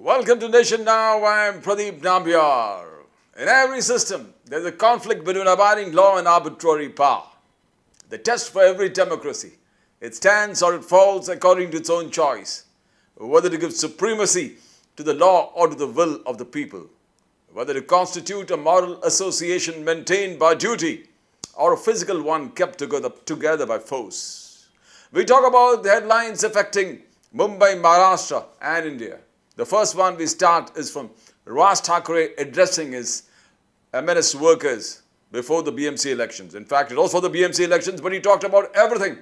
Welcome to Nation Now. I am Pradeep Nambiar. In every system, there is a conflict between abiding law and arbitrary power. The test for every democracy. It stands or it falls according to its own choice, whether to give supremacy to the law or to the will of the people, whether to constitute a moral association maintained by duty or a physical one kept together by force. We talk about the headlines affecting Mumbai, Maharashtra and India. The first one we start is from Raj Thackeray addressing his MNS workers before the BMC elections. In fact, it was for the BMC elections, but he talked about everything,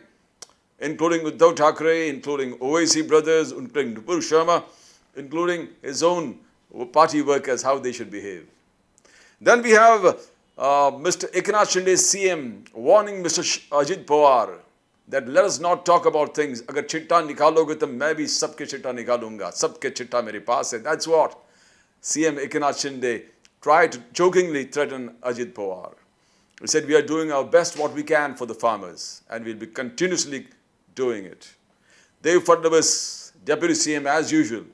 including Uddhav Thackeray, including Owaiasi brothers, including Nupur Sharma, including his own party workers, how they should behave. Then we have Mr. Eknath Shinde, CM, warning Mr. Ajit Pawar that let us not talk about things. Agar chitta nikaloge to main bhi sabke chitta nikalunga. Sabke chitta mere paas hai. That's what CM Eknath Shinde tried to jokingly threaten Ajit Pawar. He said, we are doing our best what we can for the farmers and we'll be continuously doing it. Adv Fadnavis, Deputy CM as usual,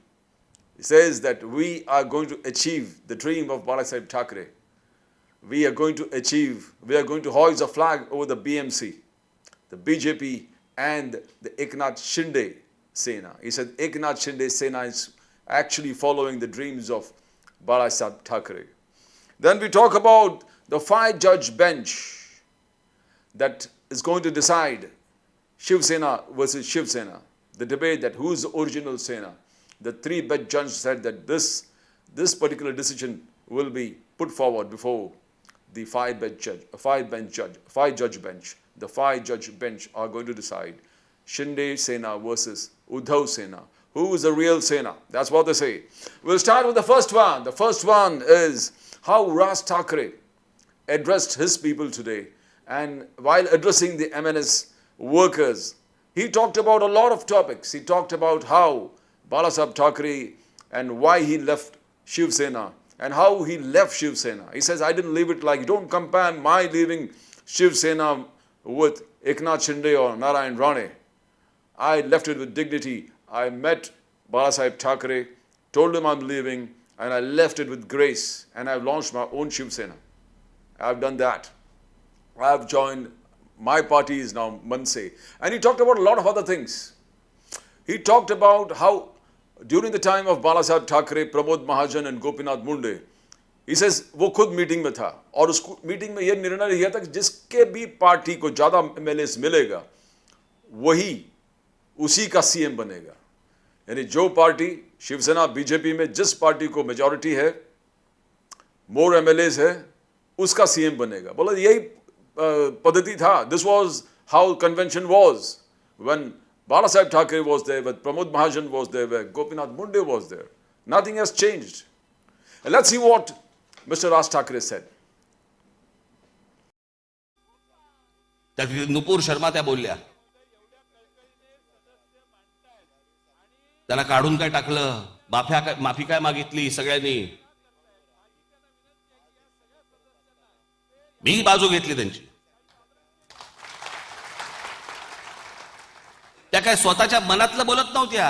he says that we are going to achieve the dream of Adv Thackeray. We are going to hoist a flag over the BMC, the BJP and the Eknath Shinde Sena. He said Eknath Shinde Sena is actually following the dreams of Adv Thackeray. Then we talk about the 5-judge bench that is going to decide Shiv Sena versus Shiv Sena. The debate that who is the original Sena. The 3-bench judge said that this particular decision will be put forward before the 5-judge bench. The 5-judge bench are going to decide Shinde Sena versus Uddhav Sena. Who is the real Sena? That's what they say. We'll start with the first one. The first one is how Raj Thackeray addressed his people today. And while addressing the MNS workers, he talked about a lot of topics. He talked about how Adv Thackeray and why he left Shiv Sena and how he left Shiv Sena. He says, I didn't leave it like, don't compare my leaving Shiv Sena with Eknath Shinde or Narayan Rane. I left it with dignity. I met Adv Thackeray, told him I'm leaving, and I left it with grace, and I've launched my own Shiv Sena. I've done that. I've joined, my party is now Manse. And he talked about a lot of other things. He talked about how during the time of Adv Thackeray, Pramod Mahajan and Gopinath Munde, he says वो खुद meeting में था और उस meeting में ये निर्णय लिया था कि जिसके भी पार्टी को ज़्यादा एमएलएस मिलेगा वही उसी का सीएम बनेगा. यानी जो पार्टी शिवसेना बीजेपी में जिस पार्टी को मेजॉरिटी है, मोर एमएलएस है, उसका सीएम बनेगा. बोला यही पद्धति था. This was how convention was when Adv Thackeray was there, when Pramod Mahajan was there, when Gopinath Munde was there. Nothing has changed. And let's see what Mr. Raj Thackeray said. नुपूर शर्मा त्या बोलल्या, त्याला काढून काय टाकलं, माफी काय मागितली सगळ्यांनी. मी बाजू घेतली त्यांची. त्या काय स्वतःच्या मनातलं बोलत नव्हत्या.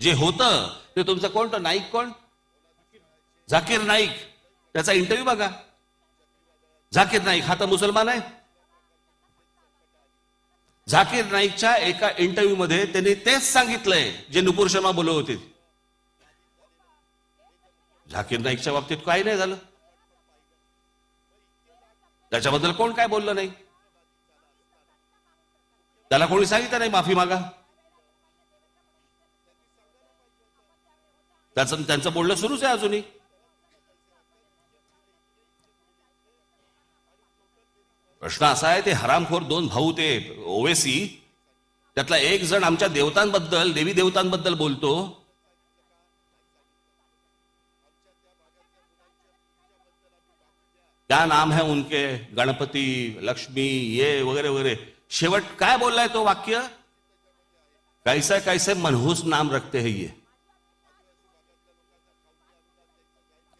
जे होतं ते तुमचं कोण नाईक, कोण झाकीर नाईक, त्याचा इंटरव्ह्यू बघा. झाकीर नाईक हा तर मुसलमान आहे. झाकीर नाईकच्या एका इंटरव्ह्यू मध्ये त्यांनी तेच सांगितलंय जे नुपूर शर्मा बोलत होते. झाकीर नाईकच्या बाबतीत काही नाही झालं. त्याच्याबद्दल कोण काय बोललं नाही. त्याला कोणी सांगितलं नाही माफी मागा. त्यांचं बोलणं सुरूच आहे अजूनही. प्रश्न असा आहे, ते हरामखोर 2 भाऊ ते ओवेसी, त्यातला एक जण आमच्या देवतांबद्दल, देवी देवतांबद्दल बोलतो. क्या नाम है उनके, गणपती, लक्ष्मी, ये वगैरे वगैरे. शेवट काय बोललाय तो वाक्य, कैसे कैसे मनहूस नाम रखते हैं ये.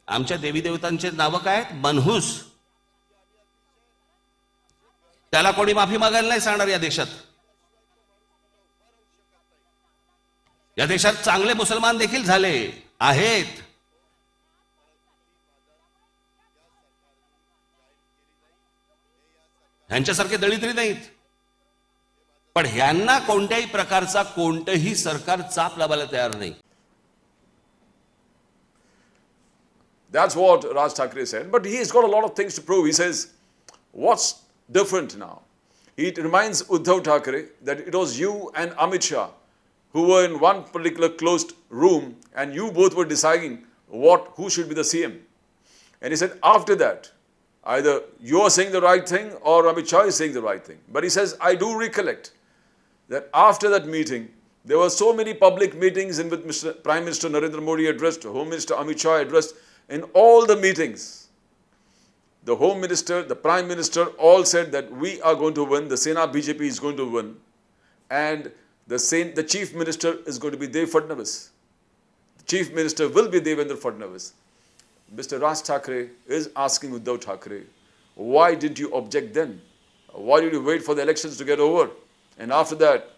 आमच्या देवी देवतांचे नाव काय आहेत, मनहूस. त्याला कोणी माफी मागायला नाही सांगणार या देशात. या देशात चांगले मुसलमान देखील झाले. आहेत. ह्यांच्यासारखे दळिद्री नाहीत, पण ह्यांना कोणत्याही प्रकारचा कोणतेही सरकार चाप लावायला तयार नाही. That's what Raj Thackeray said. But he's got a lot of things to prove. He says, what's different now? He reminds Uddhav Thackeray that it was you and Amit Shah who were in one particular closed room and you both were deciding who should be the CM. And he said, after that, either you are saying the right thing or Amit Shah is saying the right thing. But he says, I do recollect that after that meeting, there were so many public meetings in which Prime Minister Narendra Modi addressed, Home Minister Amit Shah addressed. In all the meetings, the Home Minister, the Prime Minister all said that we are going to win, the Sena BJP is going to win, and the Chief Minister is going to be Adv Fadnavis. The Chief Minister will be Devendra Fadnavis. Mr. Raj Thackeray is asking Uddhav Thackeray, why did you object then? Why did you wait for the elections to get over? And after that,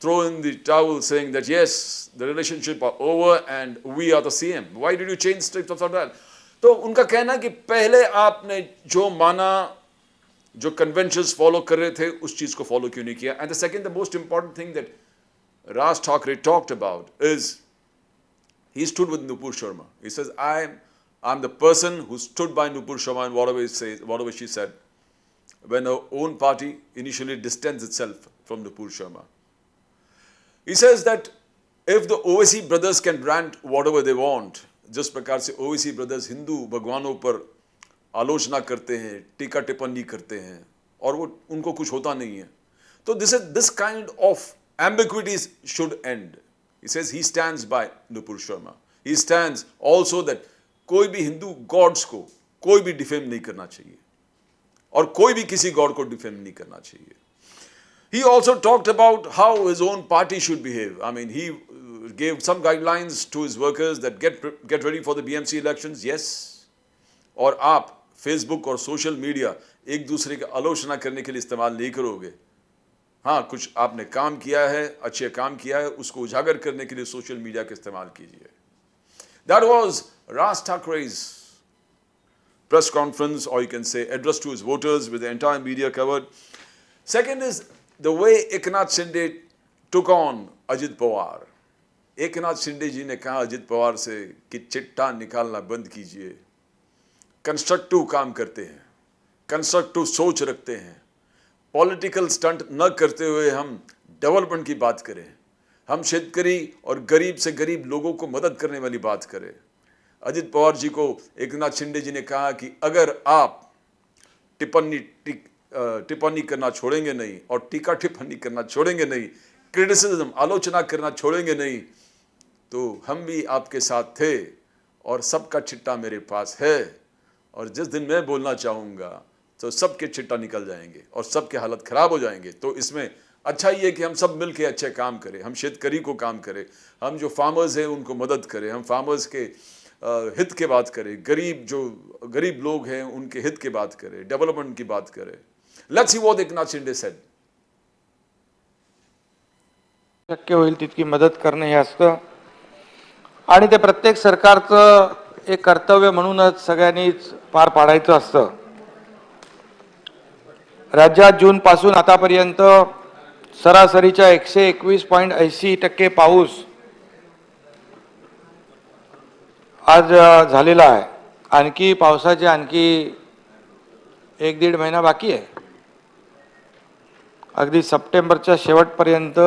throw in the towel saying that yes, the relationship are over and we are the CM. Why did you change strict of that? तो उनका कहना कि पहले आपने जो माना, जो conventions follow कर रहे थे, उस चीज को follow क्यों नहीं किया? And the second, the most important thing that Raj Thackeray talked about is he stood with Nupur Sharma. He says, I'm the person who stood by Nupur Sharma and whatever she said, when her own party initially distanced itself from Nupur Sharma. He says that if the Owaiasi brothers can rant whatever they want, जिस प्रकार से Owaiasi brothers Hindu भगवानों पर आलोचना करते हैं, टीका टिप्पणी करते हैं और वो उनको कुछ होता नहीं है, तो this kind of ambiguities should end. He says he stands by Nupur Sharma. He stands also that कोई भी हिंदू गॉड्स को कोई भी डिफेम नहीं करना चाहिए और कोई भी किसी गॉड को डिफेम नहीं करना चाहिए. He also talked about how his own party should behave. I mean, he gave some guidelines to his workers that get ready for the BMC elections. Yes. और आप Facebook और सोशल मीडिया एक दूसरे की आलोचना करने के लिए इस्तेमाल नहीं करोगे. हाँ, कुछ आपने काम किया है, अच्छे काम किया है, उसको उजागर करने के लिए सोशल मीडिया का इस्तेमाल कीजिए. That was Raj Thackeray's press conference, or you can say address to his voters, with the entire media covered. Second is the way Eknath Shinde took on Ajit Pawar. Eknath Shinde जी ने कहा अजित पवार से कि चिट्ठा निकालना बंद कीजिए, constructive काम करते हैं, कंस्ट्रक्टिव सोच रखते हैं, पॉलिटिकल स्टंट न करते हुए हम डेवलपमेंट की बात करें, हम शेतकरी और गरीब से गरीब लोगों को मदद करने वाली बात करें. अजित पवार जी को एकनाथ शिंदे जी ने कहा कि अगर आप टिप्पणी करना छोड़ेंगे नहीं और टीका टिप्पणी करना छोड़ेंगे नहीं, क्रिटिसिज्म आलोचना करना छोड़ेंगे नहीं, तो हम भी आपके साथ थे और सबका चिट्ठा मेरे पास है और जिस दिन मैं बोलना चाहूँगा तो सबके चिट्ठा निकल जाएंगे और सबके हालत ख़राब हो जाएंगे. तो इसमें अच्छा ये है कि हम सब मिल के अच्छे काम करें, हम शेतकरी को काम करें, हम जो फार्मर्स हैं उनको मदद करें, हम फार्मर्स के हित के बात करें, गरीब लोग हैं उनके हित की बात करें, डेवलपमेंट की बात करें. Let's see what Eknath Shinde said. शक्य होईल तितकी मदत करणे हे असतं आणि ते प्रत्येक सरकारचं एक कर्तव्य म्हणूनच सगळ्यांनीच पार पाडायचं असतं. राज्यात जून पासून आतापर्यंत सरासरीच्या 121.80% पाऊस आज झालेला आहे. आणखी पावसाचे आणखी 1-1.5 महिना बाकी आहे. अगदी सप्टेंबरच्या शेवटपर्यंत,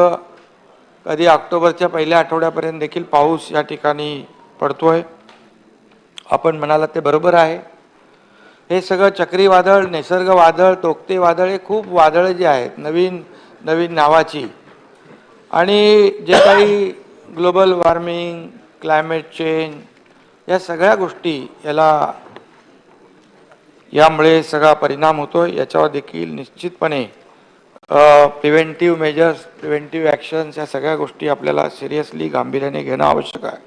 कधी ऑक्टोबरच्या पहिल्या आठवड्यापर्यंत देखील पाऊस या ठिकाणी पडतोय. आपण म्हणालात ते बरोबर आहे. हे सगळं चक्रीवादळ, निसर्ग वादळ, तोक्ते वादळ, हे खूप वादळे जी आहेत नवीन नवीन नावाची, आणि जे काही ग्लोबल वॉर्मिंग, क्लायमेट चेंज, या सगळ्या गोष्टी यामुळे सगळा परिणाम होतोय. याच्यावर देखील निश्चितपणे प्रिव्हेंटिव्ह मेजर्स, प्रिव्हेंटिव्ह ॲक्शन्स, या सगळ्या गोष्टी आपल्याला सिरियसली गांभीर्याने घेणं आवश्यक आहे.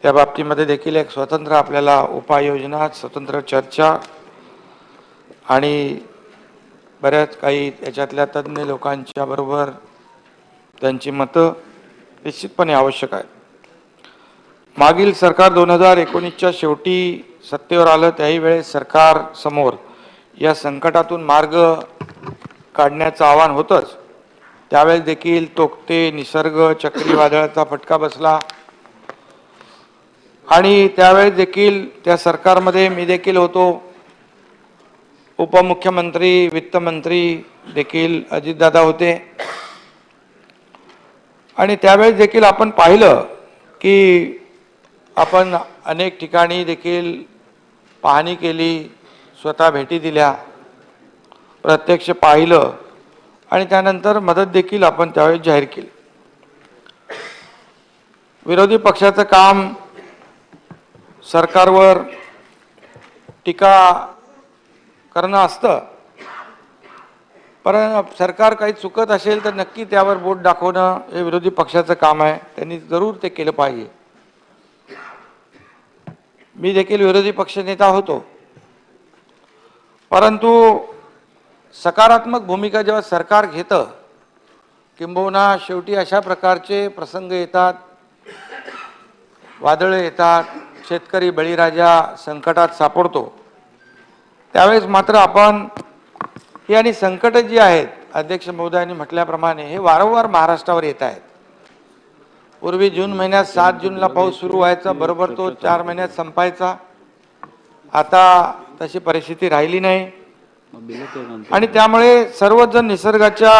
त्या बाबतीमध्ये देखील एक स्वतंत्र आपल्याला उपाययोजना, स्वतंत्र चर्चा आणि बऱ्याच काही याच्यातल्या तज्ज्ञ लोकांच्या बरोबर त्यांची मतं निश्चितपणे आवश्यक आहे. मागील सरकार 2019च्या शेवटी सत्तेवर आलं, त्याही वेळेस सरकार समोर या संकटातून मार्ग काढण्याचं आव्हान होतंच. त्यावेळेस देखील तोक्ते निसर्ग चक्रीवादळाचा फटका बसला आणि त्यावेळेस देखील त्या सरकारमध्ये मी देखील होतो. उपमुख्यमंत्री वित्तमंत्री देखील अजितदादा होते आणि त्यावेळेस देखील आपण पाहिलं की आपण अनेक ठिकाणी देखील पाहणी केली, स्वतः भेटी दिल्या, प्रत्यक्ष पाहिलं आणि त्यानंतर मदत देखील आपण त्यावेळेस जाहीर केली. विरोधी पक्षाचं काम सरकारवर टीका करणं असतं, पण सरकार काही चुकत असेल तर नक्की त्यावर बोट दाखवणं हे विरोधी पक्षाचं काम आहे. त्यांनी जरूर ते केलं पाहिजे. मी देखील विरोधी पक्षनेता होतो, परंतु सकारात्मक भूमिका जेव्हा सरकार घेतं, किंबहुना शेवटी अशा प्रकारचे प्रसंग येतात, वादळे येतात, शेतकरी बळीराजा संकटात सापडतो, त्यावेळेस मात्र आपण ही आणि संकट जी आहेत, अध्यक्ष महोदयांनी म्हटल्याप्रमाणे हे वारंवार महाराष्ट्रावर येत आहेत. पूर्वी जून महिन्यात 7 जूनला पाऊस सुरू व्हायचा, बरोबर तो 4 महिन्यात संपायचा. आता तशी परिस्थिती राहिली नाही आणि त्यामुळे सर्वच जण निसर्गाच्या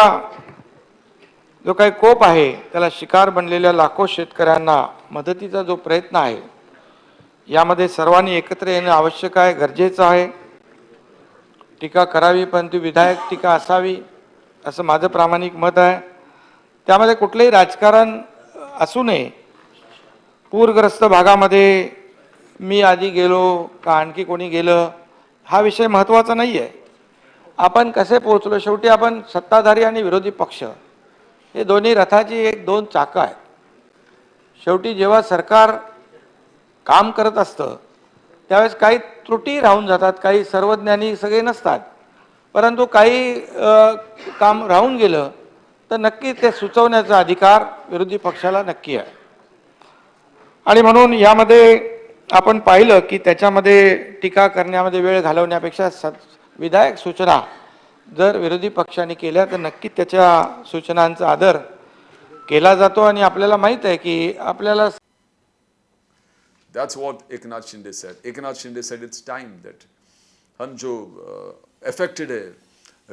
जो काही कोप आहे त्याला शिकार बनलेल्या लाखो शेतकऱ्यांना मदतीचा जो प्रयत्न आहे, यामध्ये सर्वांनी एकत्र येणं आवश्यक आहे, गरजेचं आहे. टीका करावी, पण ती विधायक टीका असावी असं माझं प्रामाणिक मत आहे. त्यामध्ये कुठलंही राजकारण असू नये. पूरग्रस्त भागामध्ये मी आधी गेलो का आणखी कोणी गेलं हा विषय महत्त्वाचा नाही आहे. आपण कसे पोहोचलो, शेवटी आपण सत्ताधारी आणि विरोधी पक्ष हे दोन्ही रथाची 2 चाकं आहेत. शेवटी जेव्हा सरकार काम करत असतं त्यावेळेस काही त्रुटी राहून जातात, काही सर्वज्ञानी सगळे नसतात, परंतु काही काम राहून गेलं तर नक्की ते सुचवण्याचा अधिकार विरोधी पक्षाला नक्की आहे. आणि म्हणून यामध्ये आपण पाहिलं की त्याच्यामध्ये टीका करण्यामध्ये वेळ घालवण्यापेक्षा विधायक सूचना जर विरोधी पक्षाने केल्या तर नक्की त्याच्या सूचनांचा आदर केला जातो. आणि आपल्याला माहित आहे की आपल्याला That's what Eknath Shinde said. Eknath Shinde said it's time that हम जो affected है,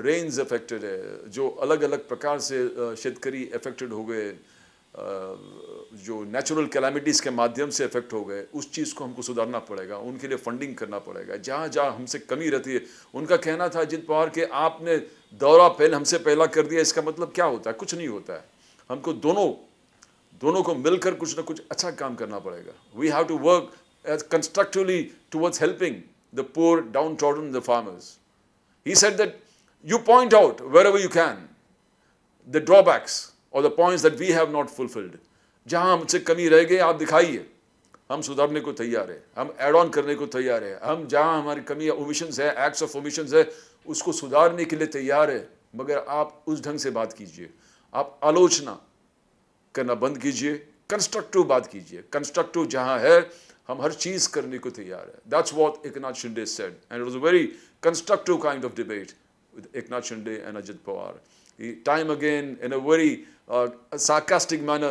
rains affected है, जो अलग अलग प्रकार से शेतकरी affected हो गए, जो नेचुरल कैलामिटीज़ के माध्यम से अफेक्ट हो गए, उस चीज़ को हमको सुधारना पड़ेगा, उनके लिए फंडिंग करना पड़ेगा. जहाँ जहाँ हमसे कमी रहती है, उनका कहना था अजित पवार कि आपने दौरा पहले हमसे पहला कर दिया, इसका मतलब क्या होता है? कुछ नहीं होता है. हमको दोनों को मिलकर कुछ ना कुछ अच्छा काम करना पड़ेगा. We have to work constructively towards helping the poor, downtrodden, the farmers. He said that you point out wherever you can the drawbacks or the points that we have not fulfilled. जहाँ हमसे कमी रह गई आप दिखाइए, हम सुधारने को तैयार है, हम एड ऑन करने को तैयार है. हम जहाँ हमारी कमी ओमिशंस है, एक्ट्स ऑफ ओमिशंस है, उसको सुधारने के लिए तैयार है. मगर आप उस ढंग से बात कीजिए, आप आलोचना करना बंद कीजिए, कंस्ट्रक्टिव बात कीजिए. कंस्ट्रक्टिव जहाँ है हम हर चीज़ करने को तैयार है. That's what Eknath Shinde said and it was a very constructive kind of debate with Eknath Shinde and Ajit Pawar. He time again in a very sarcastic manner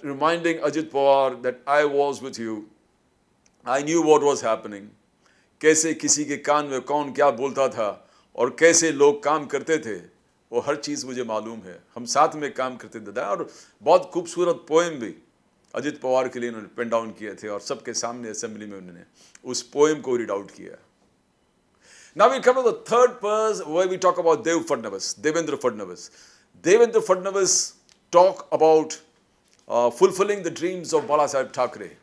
reminding Ajit Pawar that I was with you. I knew what was happening. कैसे किसी के कान में कौन क्या बोलता था और कैसे लोग काम करते थे, वो हर चीज़ मुझे मालूम है. हम साथ में काम करते थे. और बहुत खूबसूरत पोएम भी अजित पवार के लिए उन्होंने पेन डाउन किए थे और सबके सामने असेंबली में उन्होंने उस पोएम को रीड आउट किया. Now we come to the third person where we talk about Devendra Fadnavis. Devendra Fadnavis talk about fulfilling the dreams of Balasaheb Thackeray,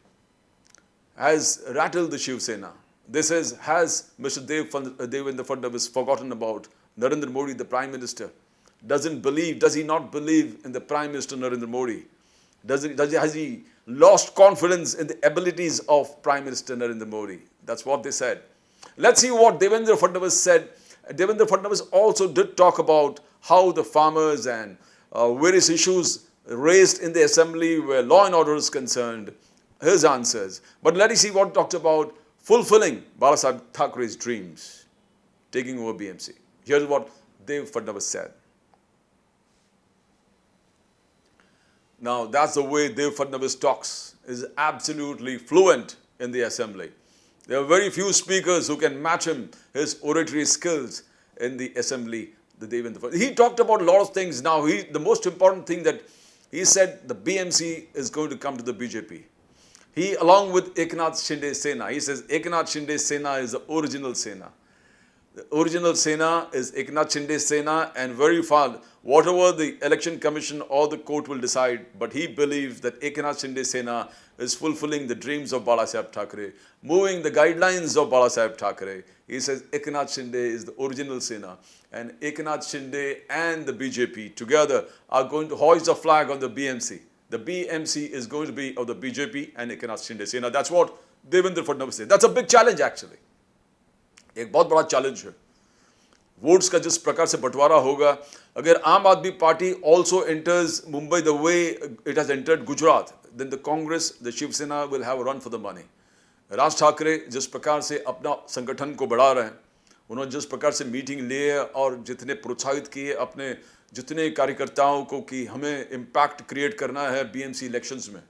has rattled the Shiv Sena. This is, has Mr. Devendra Fadnavis forgotten about Narendra Modi, the Prime Minister? Does he not believe in the Prime Minister Narendra Modi? Has he lost confidence in the abilities of Prime Minister Narendra Modi? That's what they said. Let's see what Devendra Fadnavis said. Devendra Fadnavis also did talk about how the farmers and various issues raised in the assembly where law and order is concerned his answers. But let us see what talks about fulfilling Balasaheb Thakray's dreams, taking over BMC. Here's what Dev Fadnavis said. Now, that's the way Dev Fadnavis talks, is absolutely fluent in the assembly. There are very few speakers who can match him, his oratory skills in the assembly. He talked about a lot of things. Now, the most important thing that he said, the BMC is going to come to the BJP. He, along with Eknath Shinde Sena, he says Eknath Shinde Sena is the original Sena. The original Sena is Eknath Shinde Sena, and very far, whatever the election commission or the court will decide, but he believes that Eknath Shinde Sena is fulfilling the dreams of Balasaheb Thackeray, moving the guidelines of Balasaheb Thackeray. He says Eknath Shinde is the original Sena, and Eknath Shinde and the BJP together are going to hoist the flag on the BMC. The BMC is going to be of the BJP and Eknath Shinde Sena. That's what Devendra Fadnavis said. That's a big challenge actually. एक बहुत बड़ा challenge है. Votes का जिस प्रकार से बंटवारा होगा, अगर आम Aadmi party also enters Mumbai the way it has entered Gujarat, then the Congress, the Shiv Sena will have a run for the money. Raj Thackeray जिस प्रकार से अपना संगठन को बढ़ा रहे हैं, उन्होंने जिस प्रकार से मीटिंग लिए और जितने प्रोत्साहित किए अपने जितने कार्यकर्ताओं को कि हमें इम्पैक्ट क्रिएट करना है बीएमसी इलेक्शंस में,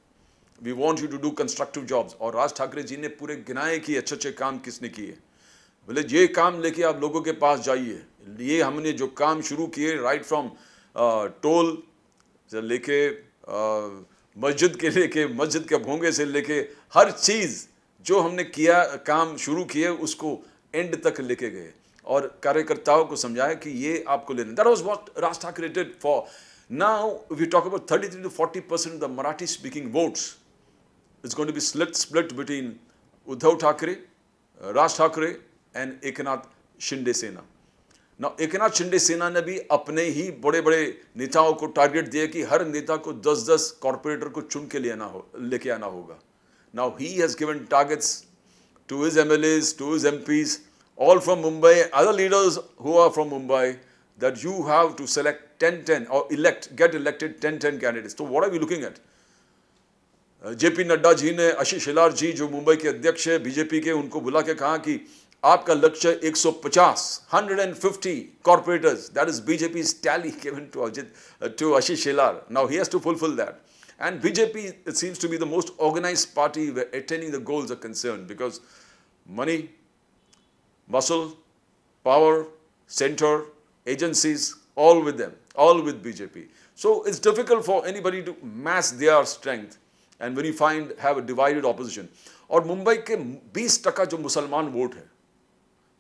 we want you to do constructive jobs, और राज ठाकरे जी ने पूरे गिनाए कि अच्छे अच्छे काम किसने किए. बोले ये काम लेके आप लोगों के पास जाइए. ये हमने जो काम शुरू किए राइट फ्रॉम टोल से लेके मस्जिद के लेके मस्जिद के भोंगे से लेके हर चीज़ जो हमने किया काम शुरू किए उसको एंड तक लेके गए और कार्यकर्ताओं को समझाया कि ये आपको लेना. That was what Raj Thackeray did for. Now we talk about 33 to 40% the Marathi speaking votes is going to be split between Uddhav Thackeray, Raj Thackeray and Eknath Shinde Sena. Now, Eknath Shinde Sena ने भी अपने ही बड़े बड़े नेताओं को target दिया कि हर नेता को 10-10 कॉर्पोरेटर को चुन के लेके आना होगा. Now, he has given targets to his MLAs, to his MPs, all from Mumbai, other leaders who are from Mumbai, that you have to select 10-10 or get elected 10-10 candidates. So, what are we looking at? JP Nadda ji ने आशीष शेलार जी जो मुंबई के अध्यक्ष है BJP के, उनको बुला के कहा कि आपका लक्ष्य 150 corporators. That is BJP's tally given to Ashish Shelar. Now he has to fulfill that. And BJP, it seems to be the most organized party where attaining the goals are concerned, because money, muscle, power, center, agencies, all with them, all with BJP. So it's difficult for anybody to mass their strength. And when you have a divided opposition. और मुंबई के 20% जो मुसलमान vote है,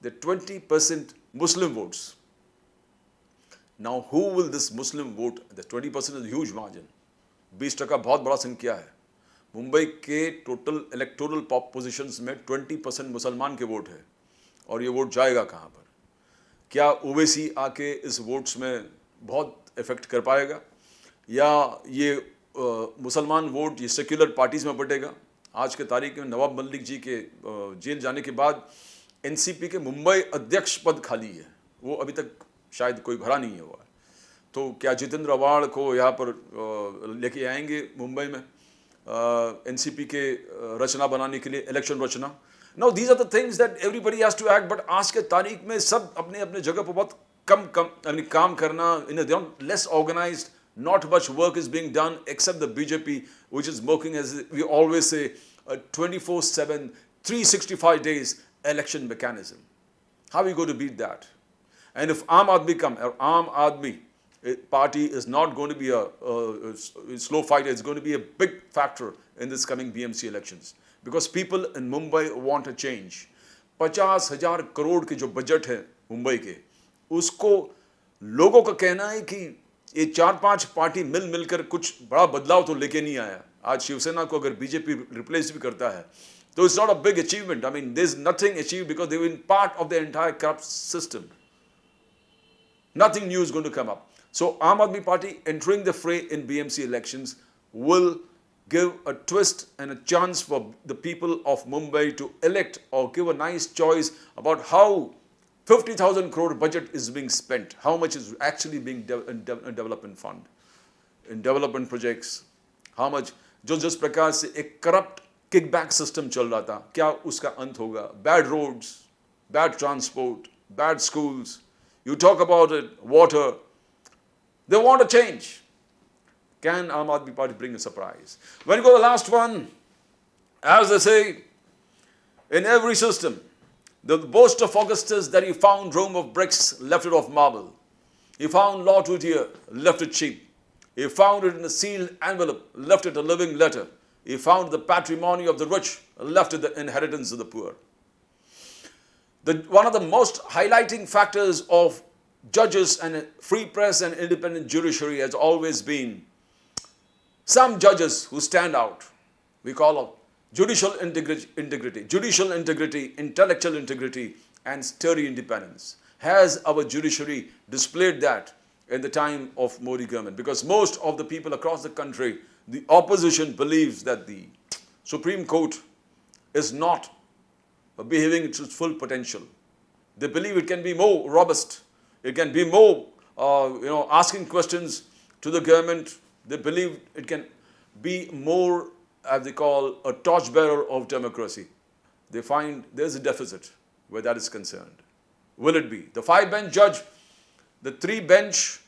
the 20% Muslim votes. Now, who will this Muslim vote? The 20% is a huge margin. 20% बहुत बड़ा संख्या है. मुंबई के टोटल इलेक्टोरल पोजीशंस में 20% मुसलमान के वोट है, और ये वोट जाएगा कहाँ पर? क्या ओवैसी आके इस वोट्स में बहुत इफेक्ट कर पाएगा, या ये मुसलमान वोट ये सेक्युलर पार्टीज में बटेगा? आज के तारीख में नवाब मलिक जी के जेल जाने के बाद एनसीपी के मुंबई अध्यक्ष पद खाली है, वो अभी तक शायद कोई भरा नहीं हुआ है. तो क्या जितेंद्र अवाड़ को यहाँ पर लेके आएंगे मुंबई में एनसीपी के रचना बनाने के लिए, इलेक्शन रचना? Now these are the things that everybody has to act. But आज के तारीख में सब अपने अपने जगह पर बहुत कम काम करना, in less organized. Not much work is being done except the BJP, which is working, as we always say, a 24/7, 365 days election mechanism. How are we going to beat that? And if Aam Aadmi party is not going to be a slow fighter, it's going to be a big factor in this coming BMC elections. Because people in Mumbai want a change. 50,000 crore के जो budget है मुंबई के, उसको लोगों का कहना है कि ये 4-5 पार्टी मिलकर कुछ बड़ा बदलाव तो लेके नहीं आया. आज शिवसेना को अगर बीजेपी रिप्लेस भी करता है तो it's not a big achievement. I mean there is nothing achieve because they were in part of the entire corrupt system. Nothing new is going to come up. So Aam Aadmi Party entering the fray in BMC elections will give a twist and a chance for the people of Mumbai to elect or give a nice choice about how 50,000 crore budget is being spent, how much is actually being in development fund, in development projects, how much, जो जिस प्रकार से एक corrupt kickback system चल रहा था, क्या उसका अंत होगा? Bad roads, bad transport, bad schools. You talk about it, water. They want a change. Can Aam Aadmi Party bring a surprise? When you go to the last one, as they say, in every system, the boast of Augustus that he found Rome of bricks, left it of marble. He found law to adhere, left it cheap. He found it in a sealed envelope, left it a living letter. He found the patrimony of the rich, left it the inheritance of the poor. One of the most highlighting factors of judges and free press and independent judiciary has always been some judges who stand out. We call them judicial integrity, intellectual integrity, and sturdy independence. Has our judiciary displayed that in the time of Modi government? Because most of the people across the country, the opposition believes that the Supreme Court is not behaving to its full potential. They believe it can be more robust. It can be more, asking questions to the government. They believe it can be more, as they call, a torchbearer of democracy. They find there's a deficit where that is concerned. Will it be? The 5-bench judge, the 3-bench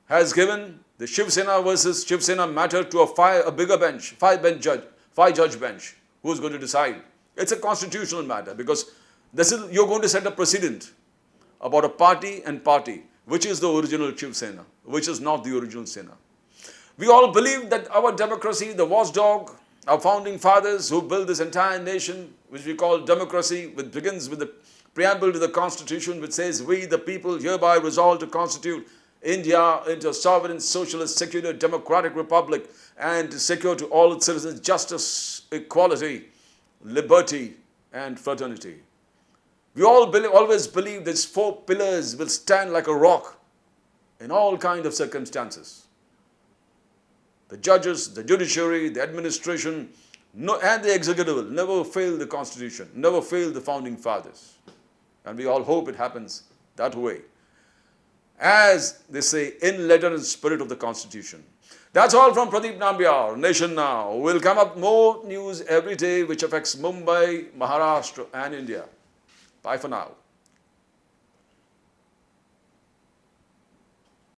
has given the Shiv Sena versus Shiv Sena matter to a bigger bench, 5-judge bench, who is going to decide. It's a constitutional matter because you're going to set a precedent about a party and party, which is the original Shiv Sena, which is not the original Sena. We all believe that our democracy, the watchdog, our founding fathers who built this entire nation, which we call democracy, which begins with the preamble to the Constitution, which says, "We, the people, hereby resolve to constitute India into a sovereign, socialist, secular, democratic republic and to secure to all its citizens justice, equality, liberty, and fraternity." We always believe these 4 pillars will stand like a rock in all kinds of circumstances. The judges, the judiciary, the administration, and the executive will never fail the Constitution, never fail the founding fathers. And we all hope it happens that way. As they say, in letter and spirit of the Constitution. That's all from Pradeep Nambiar, Nation Now. We'll come up more news every day which affects Mumbai, Maharashtra and India. Bye for now.